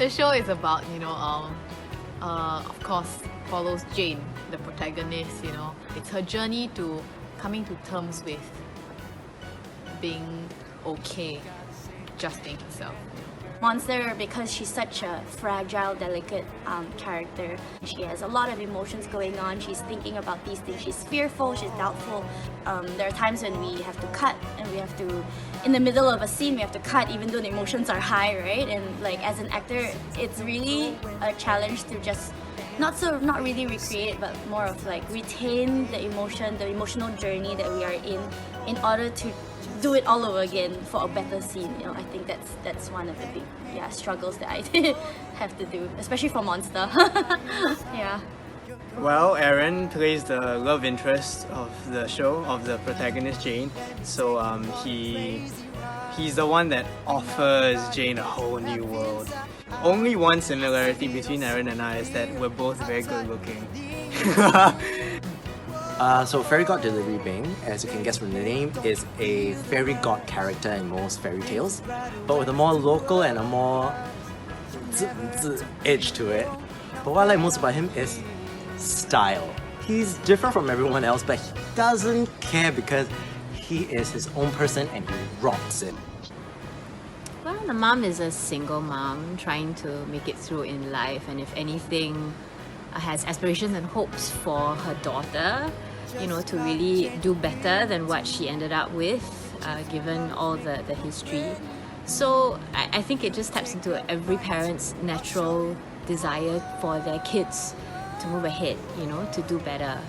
the show is about, of course, follows Jane, the protagonist. It's her journey to coming to terms with being okay, just being herself. Monster, because she's such a fragile, delicate character. She has a lot of emotions going on. She's thinking about these things. She's fearful, she's doubtful. There are times when we have to cut and we have to, in the middle of a scene, we have to cut even though the emotions are high, right? And like as an actor, it's really a challenge to just not really recreate, but more of like retain the emotion, the emotional journey that we are in order to do it all over again for a better scene. I think that's one of the big struggles that I have to do, especially for Monster. Yeah. Well, Aaron plays the love interest of the show, of the protagonist Jane. So he's the one that offers Jane a whole new world. Only one similarity between Aaron and I is that we're both very good looking. So Fairy God Delivery Bing, as you can guess from the name, is a fairy god character in most fairy tales, but with a more local and a more edge to it. But what I like most about him is style. He's different from everyone else, but he doesn't care because he is his own person and he rocks it. Well, the mom is a single mom trying to make it through in life, and if anything, has aspirations and hopes for her daughter, to really do better than what she ended up with, given all the history. So I think it just taps into every parent's natural desire for their kids to move ahead, to do better.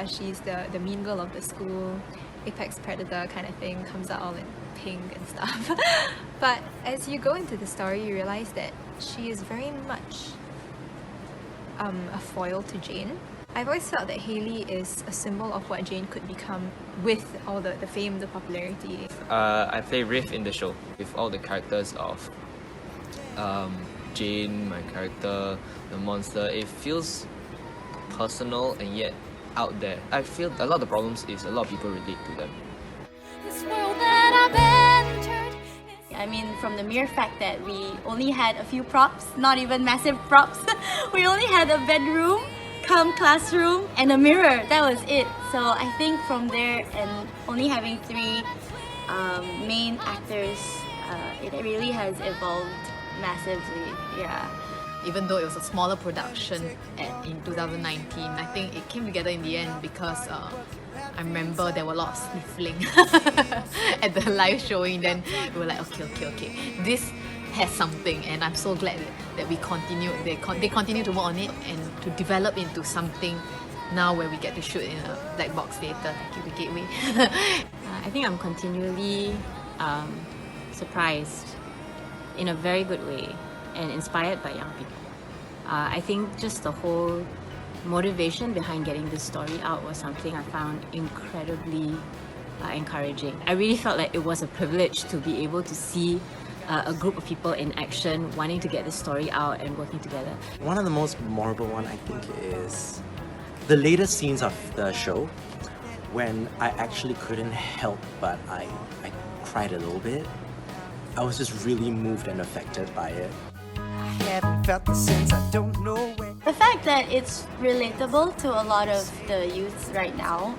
She's the mean girl of the school, apex predator kind of thing, comes out all in pink and stuff. But as you go into the story, you realize that she is very much a foil to Jane. I've always felt that Hayley is a symbol of what Jane could become with all the fame, the popularity. I play Riff in the show with all the characters of Jane, my character, the monster. It feels personal and yet out there. I feel a lot of the problems is a lot of people relate to them. This world that I've entered. I mean, from the mere fact that we only had a few props, not even massive props, we only had a bedroom, classroom, and a mirror. That was it. So I think from there, and only having three main actors, it really has evolved massively. Yeah. Even though it was a smaller production in 2019, I think it came together in the end because I remember there were a lot of sniffling at the live showing. Then we were like, okay, this has something, and I'm so glad that we continued. They continue to work on it and to develop into something now where we get to shoot in a black box theatre. Thank you, the Gateway. I think I'm continually surprised in a very good way and inspired by young people. I think just the whole motivation behind getting this story out was something I found incredibly encouraging. I really felt like it was a privilege to be able to see a group of people in action wanting to get this story out and working together. One of the most memorable one, I think, is the latest scenes of the show when I actually couldn't help but I cried a little bit. I was just really moved and affected by it. I haven't felt this since I don't know when. The fact that it's relatable to a lot of the youths right now.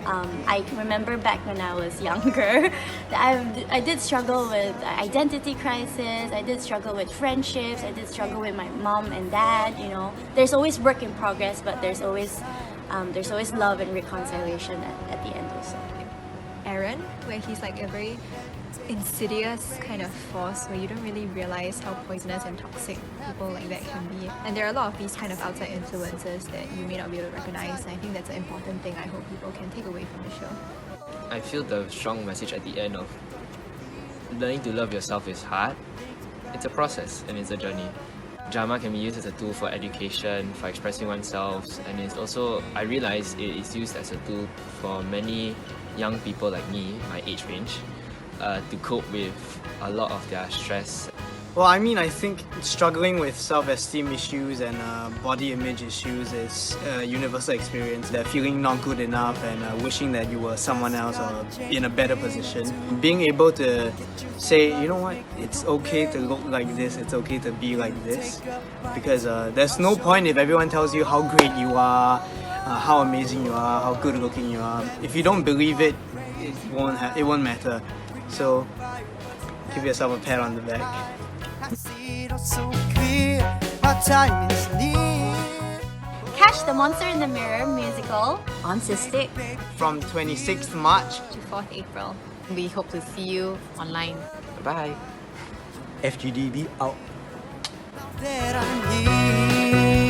I can remember back when I was younger, I did struggle with identity crisis, I did struggle with friendships, I did struggle with my mom and dad, There's always work in progress, but there's always love and reconciliation at the end also. Aaron, where he's like a very insidious kind of force where you don't really realize how poisonous and toxic people like that can be. And there are a lot of these kind of outside influences that you may not be able to recognize, and I think that's an important thing I hope people can take away from the show. I feel the strong message at the end of learning to love yourself is hard. It's a process and it's a journey. Drama can be used as a tool for education, for expressing oneself, and it's also, I realize it is used as a tool for many young people like me, my age range, to cope with a lot of their stress. Well, I mean, I think struggling with self-esteem issues and body image issues is a universal experience. That feeling not good enough and wishing that you were someone else or in a better position. Being able to say, you know what, it's okay to look like this, it's okay to be like this. Because there's no point if everyone tells you how great you are, how amazing you are, how good looking you are. If you don't believe it, it won't matter. So give yourself a pat on the back. I see it all so clear. Our time is near. Catch the Monster in the Mirror musical On Cystic. From 26th March To 4th April. We hope to see you online. Bye. FGDB out. That I'm here.